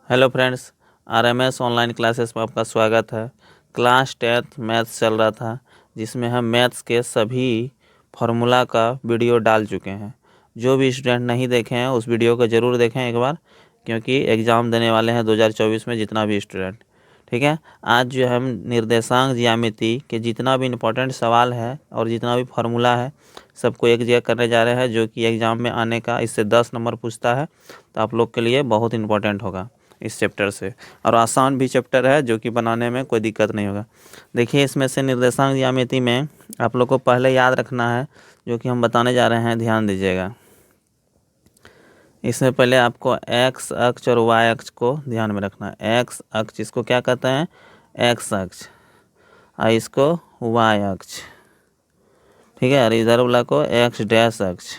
Hello friends, RMS online classes में आपका स्वागत है। क्लास 10th मैथ्स चल रहा था, जिसमें हम मैथ्स के सभी फार्मूला का वीडियो डाल चुके हैं। जो भी स्टूडेंट नहीं देखे हैं उस वीडियो को ज़रूर देखें एक बार, क्योंकि एग्ज़ाम देने वाले हैं 2024 में जितना भी स्टूडेंट। ठीक है, आज जो हम निर्देशांक ज्यामिति के जितना भी इम्पोर्टेंट सवाल है और जितना भी फार्मूला है सबको एक जगह करने जा रहे हैं, जो कि एग्ज़ाम में आने का इससे 10 नंबर पूछता है। तो आप लोग के लिए बहुत इंपॉर्टेंट होगा इस चैप्टर से, और आसान भी चैप्टर है, जो कि बनाने में कोई दिक्कत नहीं होगा। देखिए, इसमें से निर्देशांक ज्यामिति में आप लोग को पहले याद रखना है, जो कि हम बताने जा रहे हैं, ध्यान दीजिएगा। इसमें पहले आपको एक्स अक्ष और वाई अक्ष को ध्यान में रखना है। एक्स अक्ष इसको क्या कहते हैं? एक्स अक्ष, और इसको वाई अक्ष। ठीक है, और इधर वाला को एक्स डैश अक्ष,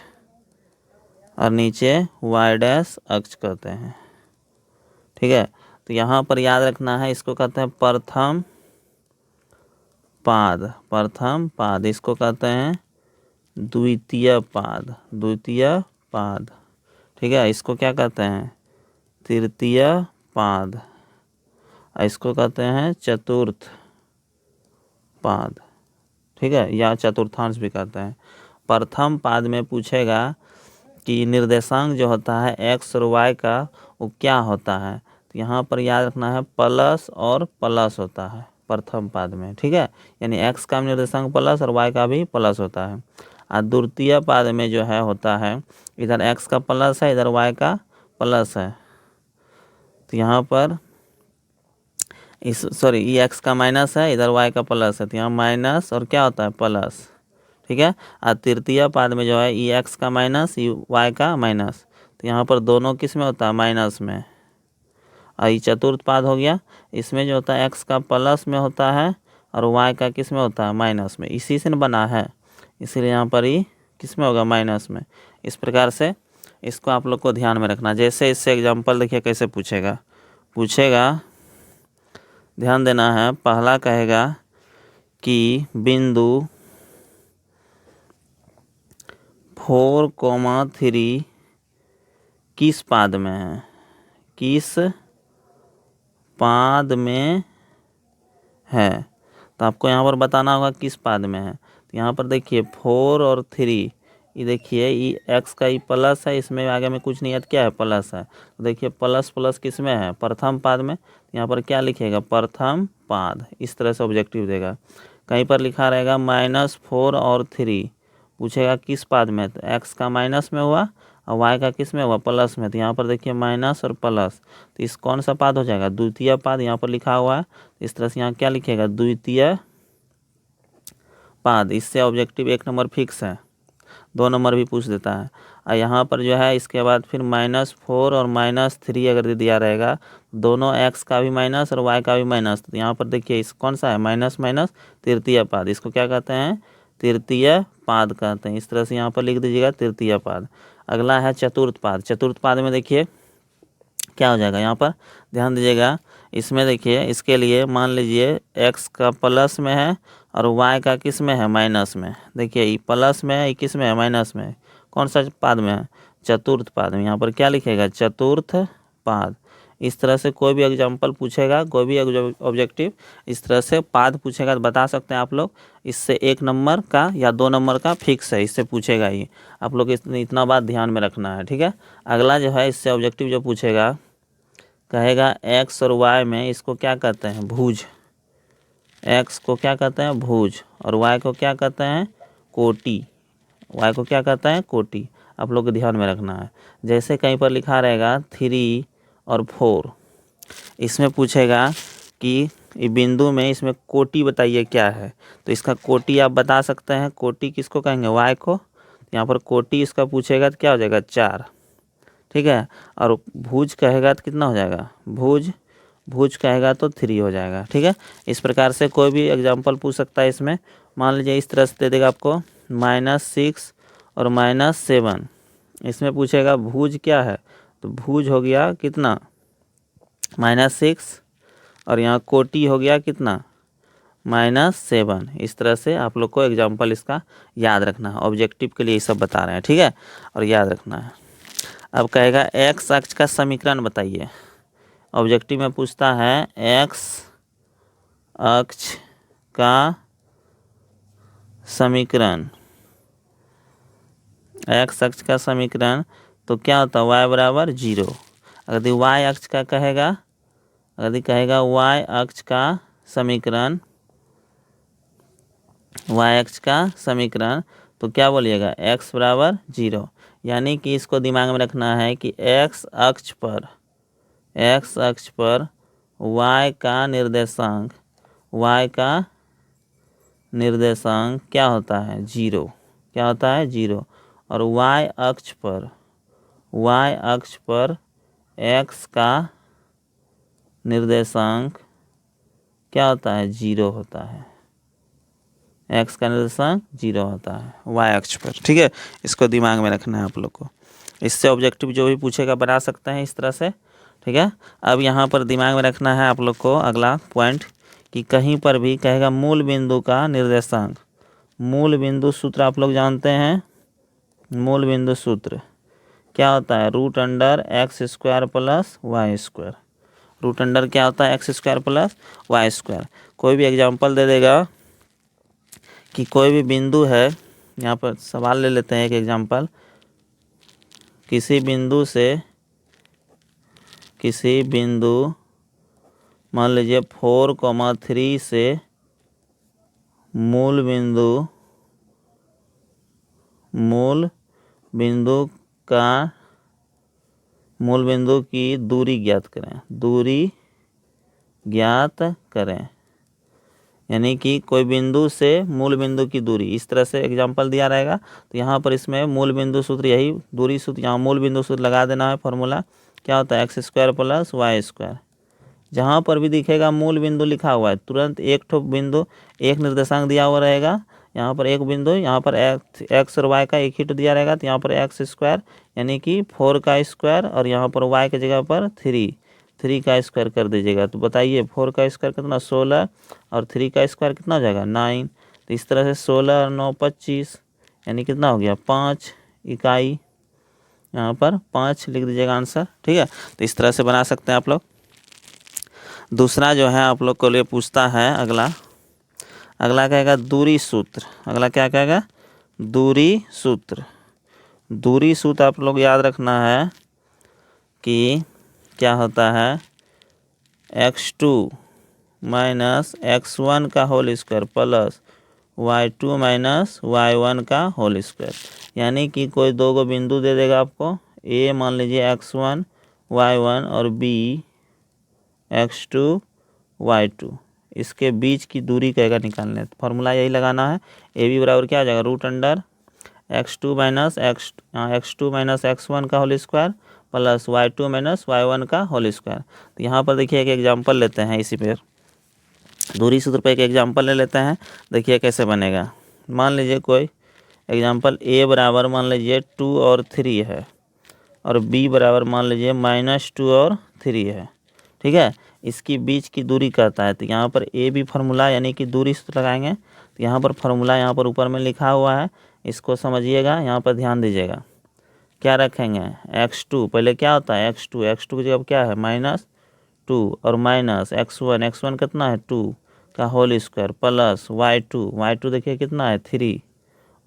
और नीचे वाई डैश अक्ष कहते हैं। ठीक है, तो यहाँ पर याद रखना है, इसको कहते हैं प्रथम पाद। प्रथम पाद इसको कहते हैं द्वितीय पाद। द्वितीय पाद, ठीक है, इसको क्या कहते हैं? तृतीय पाद। इसको कहते हैं चतुर्थ पाद। ठीक है, या चतुर्थांश भी कहते हैं। प्रथम पाद में पूछेगा कि निर्देशांक जो होता है एक्स और वाई का, वो क्या होता है। तो यहाँ पर याद रखना है प्लस और प्लस होता है प्रथम पाद में। ठीक है, यानी एक्स का निर्देशांक प्लस और वाई का भी प्लस होता है। और द्वितीय पाद में जो है होता है, इधर एक्स का प्लस है, इधर वाई का प्लस है। तो यहाँ पर ये एक्स का माइनस है, इधर वाई का प्लस है, तो यहाँ माइनस और क्या होता है? प्लस। ठीक है, और तृतीय पाद में जो है ई एक्स का माइनस, ई वाई का माइनस, तो यहाँ पर दोनों किस में होता है? माइनस में। और ये चतुर्थ पाद हो गया, इसमें जो होता है एक्स का प्लस में होता है और वाई का किस में होता है? माइनस में। इसी से बना है, इसीलिए यहाँ पर ये किस में होगा? माइनस में। इस प्रकार से इसको आप लोग को ध्यान में रखना। जैसे इससे एग्जाम्पल देखिए कैसे पूछेगा, ध्यान देना है। पहला कहेगा कि बिंदु 4,3 किस पाद में है? किस पाद में है? तो आपको यहाँ पर बताना होगा किस पाद में है। तो यहाँ पर देखिए 4 और 3, ये देखिए ये एक्स का ये प्लस है, इसमें आगे में कुछ नहीं है, तो क्या है? प्लस है। तो देखिए प्लस प्लस किस में है? प्रथम पाद में। तो यहाँ पर क्या लिखेगा? प्रथम पाद। इस तरह से ऑब्जेक्टिव देगा। कहीं पर लिखा रहेगा -4 और 3, पूछेगा किस पाद में? तो एक्स का माइनस में हुआ और वाई का किस में हुआ? प्लस में। तो यहाँ पर देखिए माइनस और प्लस, तो इस कौन सा पाद हो जाएगा? द्वितीय पाद। यहाँ पर लिखा हुआ है, इस तरह से यहाँ क्या लिखेगा? द्वितीय पाद। इससे ऑब्जेक्टिव 1 नंबर फिक्स है, 2 नंबर भी पूछ देता है। और यहाँ पर जो है इसके बाद फिर -4 और -3 अगर दिया रहेगा, दोनों एक्स का भी माइनस और वाई का भी माइनस, तो यहाँ पर देखिए इस कौन सा है? माइनस माइनस तृतीय पाद। इसको क्या कहते हैं? तृतीय पाद कहते हैं। इस तरह से यहाँ पर लिख दीजिएगा तृतीय पाद। अगला है चतुर्थ पाद। चतुर्थ पाद में देखिए क्या हो जाएगा, यहाँ पर ध्यान दीजिएगा। इसमें देखिए, इसके लिए मान लीजिए एक्स का प्लस में है और वाई का किस में है? माइनस में। देखिए ये प्लस में है, ये किस में है? माइनस में। कौन सा पाद में है? चतुर्थ पाद में। यहाँ पर क्या लिखेगा? चतुर्थ पाद। इस तरह से कोई भी एग्जाम्पल पूछेगा, कोई भी ऑब्जेक्टिव इस तरह से पाद पूछेगा तो बता सकते हैं आप लोग। इससे 1 नंबर का या 2 नंबर का फिक्स है, इससे पूछेगा ही। आप लोग इतना बात ध्यान में रखना है। ठीक है, अगला जो है इससे ऑब्जेक्टिव जो पूछेगा, कहेगा एक्स और वाई में इसको क्या कहते हैं? भुज। एक्स को क्या कहते हैं? भुज। और वाई को क्या कहते हैं? कोटि। वाई को क्या कहते हैं? कोटि। आप लोग को ध्यान में रखना है। जैसे कहीं पर लिखा रहेगा 3 और 4, इसमें पूछेगा कि बिंदु में इसमें कोटि बताइए क्या है। तो इसका कोटि आप बता सकते हैं। कोटि किसको कहेंगे? वाई को। यहाँ पर कोटि इसका पूछेगा तो क्या हो जाएगा? 4। ठीक है, और भुज कहेगा तो कितना हो जाएगा? भुज कहेगा तो 3 हो जाएगा। ठीक है, इस प्रकार से कोई भी एग्जाम्पल पूछ सकता है। इसमें मान लीजिए इस तरह से दे देगा आपको -6 और -7, इसमें पूछेगा भुज क्या है? तो भुज हो गया कितना? -6, और यहाँ कोटि हो गया कितना? -7। इस तरह से आप लोग को एग्जाम्पल इसका याद रखना है। ऑब्जेक्टिव के लिए ये सब बता रहे हैं। ठीक है, और याद रखना है। अब कहेगा एक्स अक्ष का समीकरण बताइए। ऑब्जेक्टिव में पूछता है एक्स अक्ष का समीकरण, एक्स अक्ष का समीकरण तो क्या होता है y बराबर 0। अगर y अक्ष का कहेगा, अगर कहेगा y अक्ष का समीकरण, y अक्ष का समीकरण तो क्या बोलिएगा x बराबर 0। यानी कि इसको दिमाग में रखना है कि x अक्ष पर y का निर्देशांक, y का निर्देशांक क्या होता है 0, क्या होता है 0। और y अक्ष पर x का निर्देशांक क्या होता है 0 होता है, x का निर्देशांक 0 होता है y अक्ष पर। ठीक है, इसको दिमाग में रखना है आप लोग को। इससे ऑब्जेक्टिव जो भी पूछेगा बना सकते हैं इस तरह से। ठीक है, अब यहाँ पर दिमाग में रखना है आप लोग को अगला पॉइंट कि कहीं पर भी कहेगा मूल बिंदु का निर्देशांक, मूल बिंदु सूत्र आप लोग जानते हैं, मूल बिंदु सूत्र क्या होता है root under x square plus y square. Root under क्या होता है x square plus y square. कोई भी एग्जांपल दे देगा कि कोई भी बिंदु है, यहाँ पर सवाल ले लेते हैं एक एग्जांपल, किसी बिंदु मान लीजिए 4,3 से मूल बिंदु की दूरी ज्ञात करें, यानी कि कोई बिंदु से मूल बिंदु की दूरी, इस तरह से एग्जांपल दिया रहेगा। तो यहाँ पर इसमें मूल बिंदु सूत्र यही दूरी सूत्र, यहाँ मूल बिंदु सूत्र लगा देना है। फॉर्मूला क्या होता है x square plus y square. जहाँ पर भी दिखेगा मूल बिंदु लिखा हुआ है तुरंत एक ठो बिंदु, एक निर्देशांक दिया हुआ रहेगा, यहाँ पर एक बिंदु, यहाँ पर एक्स और वाई का एक ही तो दिया रहेगा, तो यहाँ पर एक्स स्क्वायर यानी कि 4 का स्क्वायर और यहाँ पर वाई की जगह पर 3 का स्क्वायर कर दीजिएगा। तो बताइए 4 का स्क्वायर कितना 16 और 3 का स्क्वायर कितना हो जाएगा 9। तो इस तरह से 16 और 9 25 यानी कितना हो गया 5 इकाई, यहाँ पर 5 लिख दीजिएगा आंसर। ठीक है, तो इस तरह से बना सकते हैं आप लोग। दूसरा जो है आप लोग को लिए पूछता है अगला कहेगा दूरी सूत्र। अगला क्या कहेगा दूरी सूत्र। दूरी सूत्र आप लोग याद रखना है कि क्या होता है x2 माइनस x1 का whole square plus y2 minus y1 का होल स्क्वायर। यानी कि कोई दो गो बिंदु दे देगा आपको, a मान लीजिए x1 y1 और b x2 y2, इसके बीच की दूरी कहेगा निकालने। तो फॉर्मूला यही लगाना है, ए बी बराबर क्या आ जाएगा root under x2 minus x1 का whole square plus y2 minus y1 का होल स्क्वायर। तो यहाँ पर देखिए एक एग्जांपल लेते हैं, इसी पर दूरी सूत्र पर एक एग्जांपल ले लेते हैं, देखिए कैसे बनेगा। मान लीजिए कोई एग्जांपल a बराबर मान लीजिए 2 और 3 है और b बराबर मान लीजिए -2 और 3 है। ठीक है, इसकी बीच की दूरी कहता है। तो यहाँ पर ए बी फार्मूला यानी कि दूरी सूत्र लगाएंगे। तो यहाँ पर फार्मूला यहाँ पर ऊपर में लिखा हुआ है, इसको समझिएगा, यहाँ पर ध्यान दीजिएगा। क्या रखेंगे x2, पहले क्या होता है x2 की जगह क्या है -2 और माइनस x1 कितना है 2 का होल स्क्वायर प्लस y2 देखिए कितना है 3,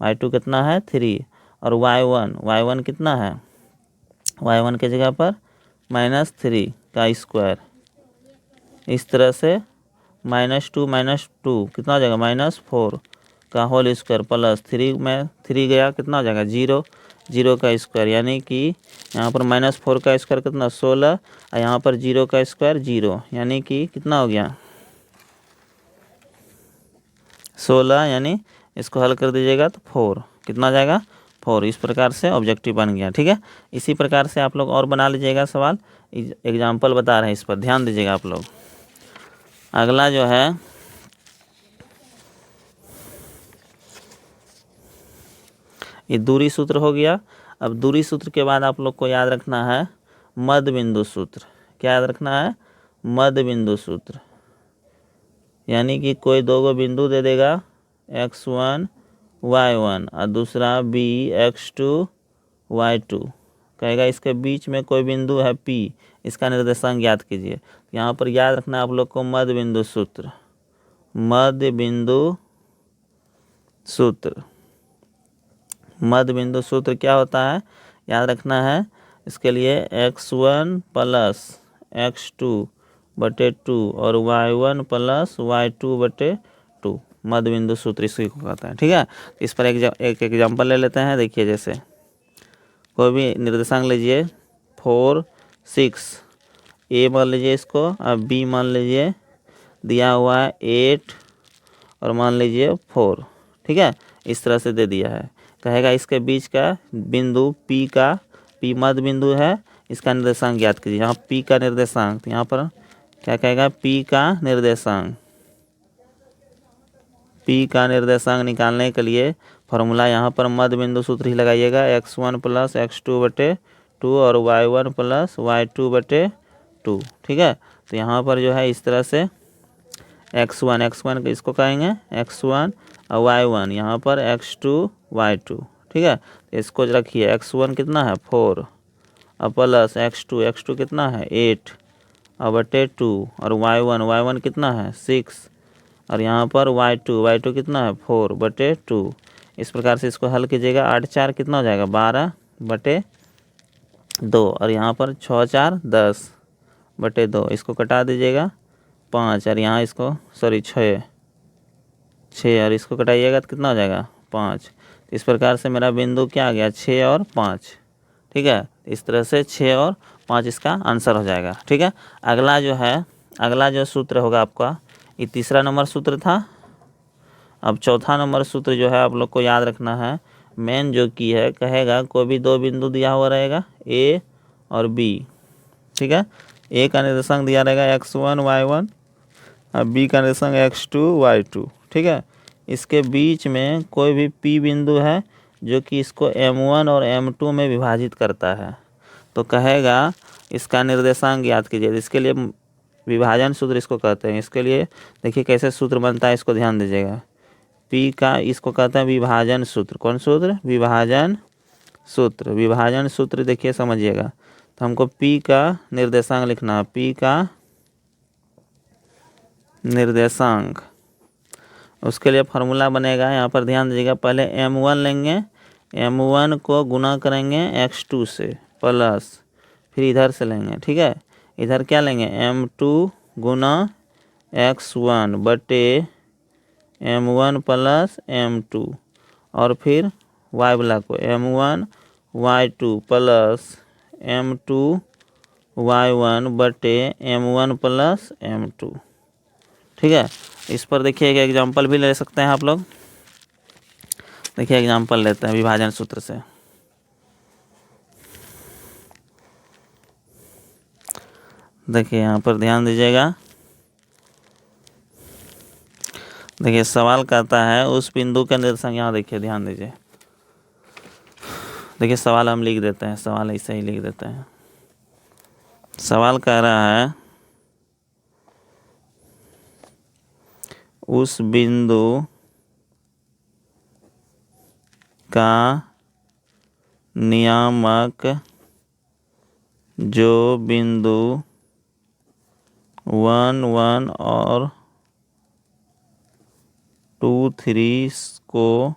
y2 कितना है 3 और y1 कितना है, y1 के जगह पर -3 का स्क्वायर। इस तरह से -2 कितना हो जाएगा -4 का होल स्क्वायर प्लस 3 में 3 गया कितना हो जाएगा 0 का स्क्वायर। यानी कि यहाँ पर -4 का स्क्वायर कितना 16 और यहाँ पर 0 का स्क्वायर 0, यानी कि कितना हो गया 16, यानी इसको हल कर दीजिएगा तो 4 कितना आ जाएगा 4। इस प्रकार से ऑब्जेक्टिव बन गया। ठीक है, इसी प्रकार से आप लोग और बना लीजिएगा सवाल, एग्जाम्पल बता रहे हैं, इस पर ध्यान दीजिएगा आप लोग। अगला जो है ये दूरी सूत्र हो गया। अब दूरी सूत्र के बाद आप लोग को याद रखना है मध्य बिंदु सूत्र। क्या याद रखना है मध्य बिंदु सूत्र, यानी कि कोई दो गो बिंदु दे देगा x1 y1 और दूसरा b x2 y2, कहेगा इसके बीच में कोई बिंदु है p, इसका निर्देशांक ज्ञात कीजिए। यहाँ पर याद रखना आप लोग को मध्य बिंदु सूत्र, मध्य बिंदु सूत्र, मध्य बिंदु सूत्र क्या होता है याद रखना है। इसके लिए x1 प्लस x2/2 और y1 प्लस y2/2 मध्य बिंदु सूत्र इसी को कहते हैं। ठीक है, इस पर एक एग्जाम्पल ले लेते हैं। देखिए, जैसे कोई भी निर्देशांक लीजिए 4, 6, ए मान लीजिए इसको, अब बी मान लीजिए दिया हुआ है 8 और मान लीजिए 4। ठीक है, इस तरह से दे दिया है। कहेगा इसके बीच का बिंदु पी मध्य बिंदु है, इसका निर्देशांक ज्ञात कीजिए। यहाँ पी का निर्देशांक, यहाँ पर क्या कहेगा, पी का निर्देशांक, पी का निर्देशांक निकालने के लिए फॉर्मूला यहाँ पर मध्य बिंदु सूत्र ही लगाइएगा, x1 प्लस x2/2 और y1 प्लस y2/2। ठीक है, तो यहाँ पर जो है इस तरह से x1 इसको कहेंगे x1 और y1 यहाँ पर x2 y2। ठीक है, तो इसको रखिए, x1 कितना है 4 और प्लस x2 कितना है 8 और /2 और y1 कितना है 6 और यहाँ पर y2 कितना है 4/2। इस प्रकार से इसको हल कीजिएगा। 8 4 कितना हो जाएगा 12/2 और यहाँ पर 6 4 10/2, इसको कटा दीजिएगा 5 और यहाँ इसको 6 और इसको कटाइएगा तो कितना हो जाएगा 5। इस प्रकार से मेरा बिंदु क्या आ गया 6 और 5। ठीक है, इस तरह से 6 और 5 इसका आंसर हो जाएगा। ठीक है, अगला जो सूत्र होगा आपका, ये तीसरा नंबर सूत्र था। अब चौथा नंबर सूत्र जो है आप लोग को याद रखना है। मेन जो की है, कहेगा कोई भी दो बिंदु दिया हुआ रहेगा ए और बी। ठीक है, ए का निर्देशांक दिया रहेगा x1 y1 और बी का निर्देशांक x2 y2। ठीक है, इसके बीच में कोई भी पी बिंदु है जो कि इसको m1 और m2 में विभाजित करता है, तो कहेगा इसका निर्देशांक ज्ञात कीजिए। इसके लिए विभाजन सूत्र इसको कहते हैं। इसके लिए देखिए कैसे सूत्र बनता है, इसको ध्यान दीजिएगा। पी का इसको कहते हैं विभाजन सूत्र। कौन सूत्र? विभाजन सूत्र। विभाजन सूत्र देखिए समझिएगा। तो हमको पी का निर्देशांक लिखना है, पी का निर्देशांक। उसके लिए फॉर्मूला बनेगा, यहाँ पर ध्यान दीजिएगा। पहले m1 लेंगे, m1 को गुना करेंगे x2 से प्लस, फिर इधर से लेंगे। ठीक है, इधर क्या लेंगे m2 गुना x1 बटे m1 प्लस m2 और फिर y वाला को m1 y2 plus m2 y1 बटे m1 प्लस m2। ठीक है, इस पर देखिए एक एग्जांपल भी ले सकते हैं आप लोग। देखिए एग्जांपल लेते हैं विभाजन सूत्र से। देखिए यहाँ पर ध्यान दीजिएगा। देखिए सवाल कहता है उस बिंदु का निर्देशांक, यहाँ देखिए ध्यान दीजिए। देखिए सवाल हम लिख देते हैं, सवाल ऐसे ही लिख देते हैं। सवाल कह रहा है उस बिंदु का नियामक जो बिंदु 1 1 और 2 3 को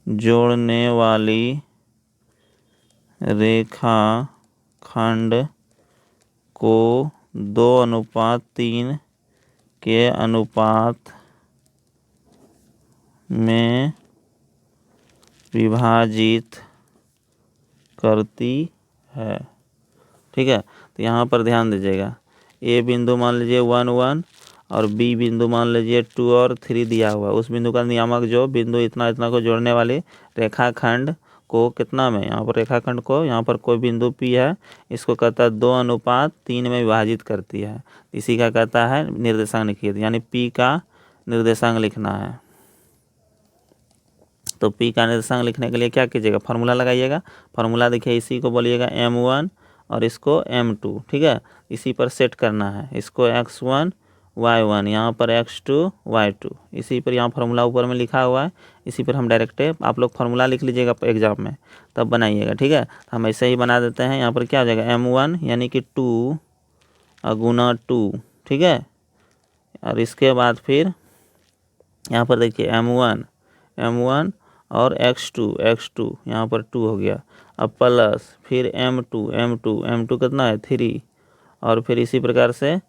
जोड़ने वाली रेखा खंड को 2:3 के अनुपात में विभाजित करती है। ठीक है, तो यहाँ पर ध्यान दीजिएगा। ए बिंदु मान लीजिए 1 1 और बी बिंदु मान लीजिए 2 और 3 दिया हुआ। उस बिंदु का नियामक जो बिंदु इतना इतना को जोड़ने वाली रेखाखंड को कितना में, यहाँ पर रेखाखंड को, यहाँ पर कोई बिंदु पी है, इसको कहता है 2:3 में विभाजित करती है। इसी का कहता है निर्देशांक लिखिए, यानी पी का निर्देशांक लिखना है। तो पी का निर्देशांक लिखने के लिए क्या कीजिएगा, फार्मूला लगाइएगा। फार्मूला देखिए, इसी को बोलिएगा m1 और इसको m2। ठीक है, इसी पर सेट करना है। इसको x1 y1, यहाँ पर x2 y2। इसी पर यहाँ फार्मूला ऊपर में लिखा हुआ है, इसी पर हम डायरेक्ट आप लोग फार्मूला लिख लीजिएगा एग्जाम में, तब बनाइएगा, ठीक है। हम ऐसे ही बना देते हैं। यहाँ पर क्या हो जाएगा, m1 यानी कि 2 गुना 2, ठीक है। और इसके बाद फिर यहाँ पर देखिए m1 और x2 यहाँ पर 2 हो गया। अब प्लस फिर m2 कितना है 3, और फिर इसी प्रकार से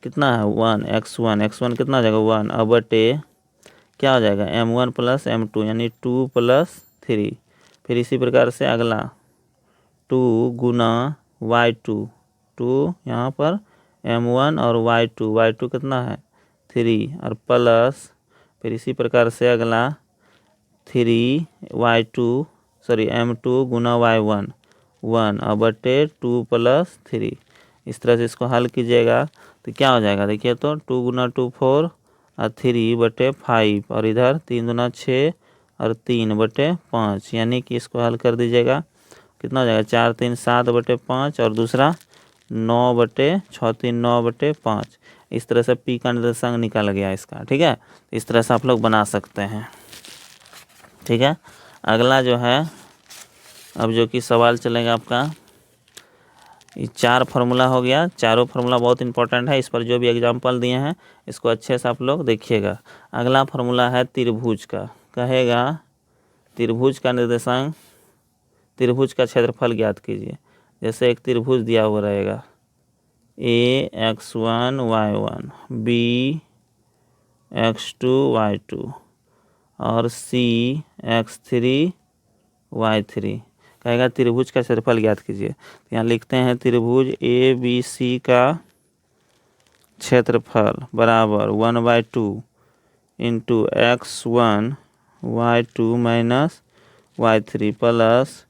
कितना है 1 x1 कितना हो जाएगा 1। अब बटे क्या हो जाएगा m1 प्लस m2 यानी 2 प्लस 3। फिर इसी प्रकार से अगला 2 गुना y2 यहाँ पर m1 और y2 कितना है 3, और प्लस फिर इसी प्रकार से अगला m2 गुना y1 1, और बटे 2 प्लस 3। इस तरह से इसको हल कीजिएगा तो क्या हो जाएगा, देखिए तो 2 गुना 2 4 और 3 बटे 5, और इधर 3 गुना 6 और 3 बटे 5, यानी कि इसको हल कर दीजिएगा कितना हो जाएगा 4 3 7 बटे 5, और दूसरा 9 बटे 6 3 9 बटे 5। इस तरह से पी का निर्देशांक निकाल गया इसका, ठीक है। इस तरह से आप लोग बना सकते हैं, ठीक है। अगला जो है अब जो कि सवाल चलेगा आपका, ये 4 फार्मूला हो गया। चारों फार्मूला बहुत इंपॉर्टेंट है, इस पर जो भी एग्जाम्पल दिए हैं इसको अच्छे से आप लोग देखिएगा। अगला फार्मूला है त्रिभुज का, कहेगा त्रिभुज का निर्देशांक, त्रिभुज का क्षेत्रफल ज्ञात कीजिए। जैसे एक त्रिभुज दिया हुआ रहेगा a x1 y1, b x2 y2 और c x3 y3। कहेगा त्रिभुज का क्षेत्रफल ज्ञात कीजिए। तो यहाँ लिखते हैं त्रिभुज ए बी सी का क्षेत्रफल बराबर 1/2 into x1 y2 minus y3 plus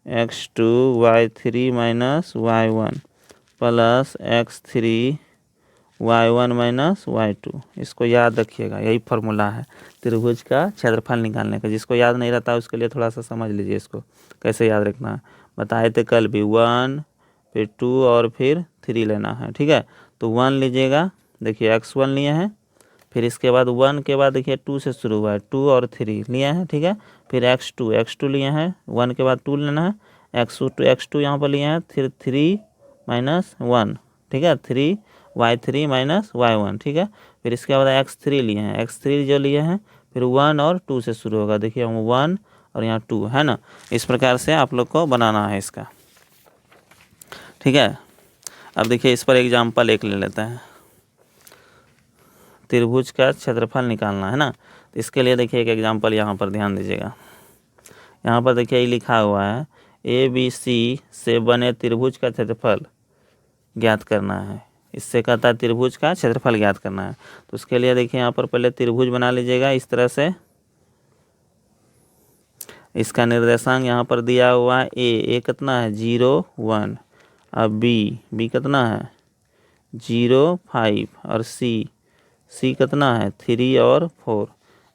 x2 y3 minus y1 plus x3 y1 minus y2। इसको याद रखिएगा, यही फार्मूला है त्रिभुज का क्षेत्रफल निकालने का। जिसको याद नहीं रहता उसके लिए थोड़ा सा समझ लीजिए इसको कैसे याद रखना है। बताए थे कल भी, 1 फिर 2 और फिर 3 लेना है, ठीक है। तो 1 लीजिएगा, देखिए x1 लिए हैं, फिर इसके बाद 1 के बाद देखिए 2 से शुरू हुआ है, 2 और 3 लिए हैं, ठीक है। फिर x2 लिए हैं, 1 के बाद 2 लेना है, x2 यहाँ पर लिए हैं, फिर 3 माइनस 1, ठीक है, 3 y3 माइनस y1, ठीक है। फिर इसके बाद x3 लिए हैं, x3 जो लिए हैं फिर 1 और 2 से शुरू होगा, देखिए हम 1 और यहाँ 2 है ना। इस प्रकार से आप लोग को बनाना है इसका, ठीक है। अब देखिए इस पर एग्जाम्पल एक ले लेते हैं। त्रिभुज का क्षेत्रफल निकालना है ना, तो इसके लिए देखिए एक एग्जाम्पल यहाँ पर ध्यान दीजिएगा। यहाँ पर देखिए लिखा हुआ है ए बी सी से बने त्रिभुज का क्षेत्रफल ज्ञात करना है। इससे कहता है त्रिभुज का क्षेत्रफल ज्ञात करना है। तो उसके लिए देखिए यहाँ पर पहले त्रिभुज बना लीजिएगा इस तरह से। इसका निर्देशांक यहाँ पर दिया हुआ है ए कितना है 0 1, अब बी कितना है 0 5, और सी कितना है 3 और 4।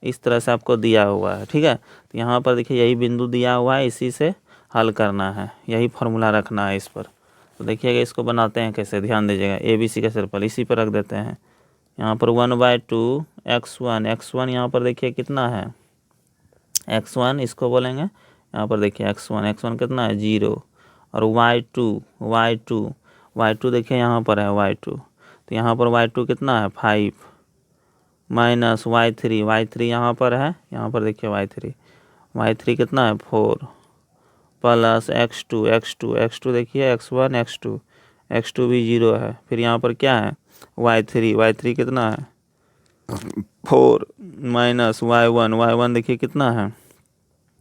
इस तरह से आपको दिया हुआ है, ठीक है। तो यहाँ पर देखिए यही बिंदु दिया हुआ है, इसी से हल करना है, यही फार्मूला रखना है इस पर। तो देखिएगा इसको बनाते हैं कैसे, ध्यान दीजिएगा। ए बी सी का क्षेत्रफल इसी पर रख देते हैं। यहाँ पर 1/2 x1 यहाँ पर देखिए कितना है x1, इसको बोलेंगे। यहाँ पर देखिए x1 कितना है 0, और y2 देखिए यहाँ पर है y2, तो यहाँ पर y2 कितना है 5 माइनस y3 यहाँ पर है, यहाँ पर देखिए y3 कितना है 4 प्लस x2 देखिए x1 x2 भी 0 है। फिर यहाँ पर क्या है y3 कितना है 4 माइनस y1 देखिए कितना है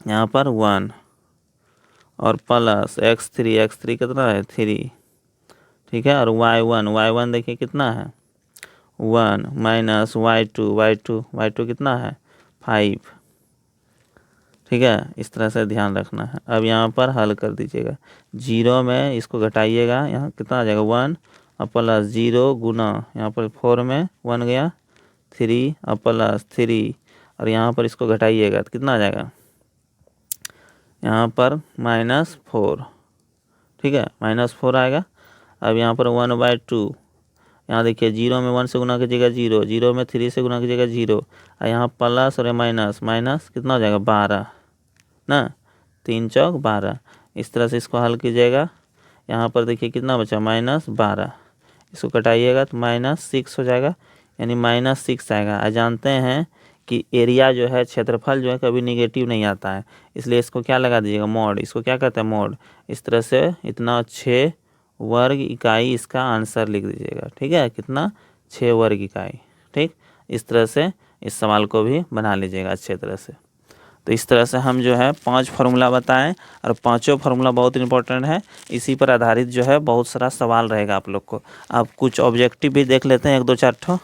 यहाँ पर 1, और प्लस x3 कितना है 3, ठीक है। और y1 देखिए कितना है 1 माइनस y2 कितना है 5, ठीक है। इस तरह से ध्यान रखना है। अब यहाँ पर हल कर दीजिएगा, 0 में इसको घटाइएगा, यहाँ कितना आ जाएगा 1 और प्लस 0 गुना यहाँ पर 4 में 1 गया 3 और प्लस 3, और यहाँ पर इसको घटाइएगा तो कितना आ जाएगा यहाँ पर -4, ठीक है, -4 आएगा। अब यहाँ पर 1/2 यहाँ देखिए 0 में 1 से गुना कीजिएगा 0, 0 में 3 से गुना कीजिएगा 0, और यहाँ प्लस और माइनस, माइनस कितना हो जाएगा 12 ना, 3 चौक 12। इस तरह से इसको हल कीजिएगा। यहाँ पर देखिए कितना बचा -12, इसको कटाइएगा तो -6 हो जाएगा, यानी -6 आएगा। और जानते हैं कि एरिया जो है, क्षेत्रफल जो है कभी निगेटिव नहीं आता है, इसलिए इसको क्या लगा दीजिएगा मॉड। इसको क्या कहते हैं मॉड। इस तरह से इतना 6 वर्ग इकाई इसका आंसर लिख दीजिएगा। ठीक है, कितना 6 वर्ग इकाई। ठीक, इस तरह से इस सवाल को भी बना लीजिएगा अच्छे तरह से। तो इस तरह से हम जो है 5 फार्मूला बताएं, और पांचों फार्मूला बहुत इंपॉर्टेंट है। इसी पर आधारित जो है बहुत सारा सवाल रहेगा आप लोग को। आप कुछ ऑब्जेक्टिव भी देख लेते हैं, 1 2 4 ठो।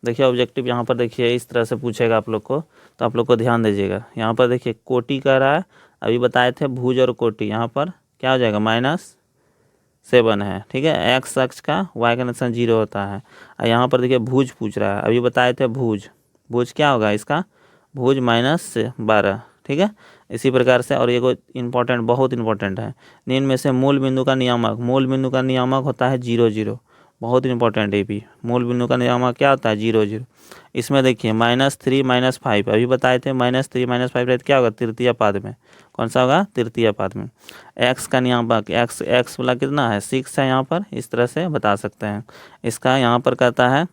देखिए ऑब्जेक्टिव यहाँ पर देखिए इस तरह से पूछेगा आप लोग को, तो आप लोग को ध्यान दीजिएगा। यहाँ पर देखिए कोटि कह रहा है, अभी बताए थे भुज और कोटि, यहाँ पर क्या हो जाएगा -7 है। ठीक है, एक्स अक्ष का वाई का निशान 0 होता है। और यहाँ पर देखिए भुज पूछ रहा है, अभी बताए थे भुज, भुज क्या होगा इसका, भुज -12। ठीक है, इसी प्रकार से। और ये इम्पोर्टेंट, बहुत इंपॉर्टेंट है, निम्न में से मूल बिंदु का नियामक, मूल बिंदु का नियामक होता है 0 0। बहुत इंपॉर्टेंट है भी, मूल बिंदु का नियामक क्या होता है 0 0। इसमें देखिए -3 -5, अभी बताए थे -3 -5 रहते क्या होगा तृतीय पाद में, कौन सा होगा तृतीय पाद में। एक्स का नियामक, एक्स वाला कितना है 6 है यहाँ पर, इस तरह से बता सकते हैं। इसका यहाँ पर कहता है,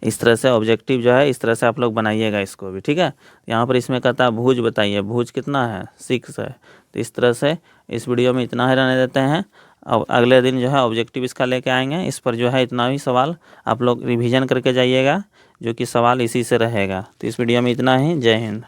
इस तरह से ऑब्जेक्टिव जो है इस तरह से आप लोग बनाइएगा इसको भी। ठीक है, यहाँ पर इसमें कहता है भुज बताइए, भुज कितना है 6 है। तो इस तरह से इस वीडियो में इतना ही रहने देते हैं। अब अगले दिन जो है ऑब्जेक्टिव इसका लेके आएंगे। इस पर जो है इतना ही सवाल आप लोग रिवीजन करके जाइएगा, जो कि सवाल इसी से रहेगा। तो इस वीडियो में इतना ही। जय हिंद।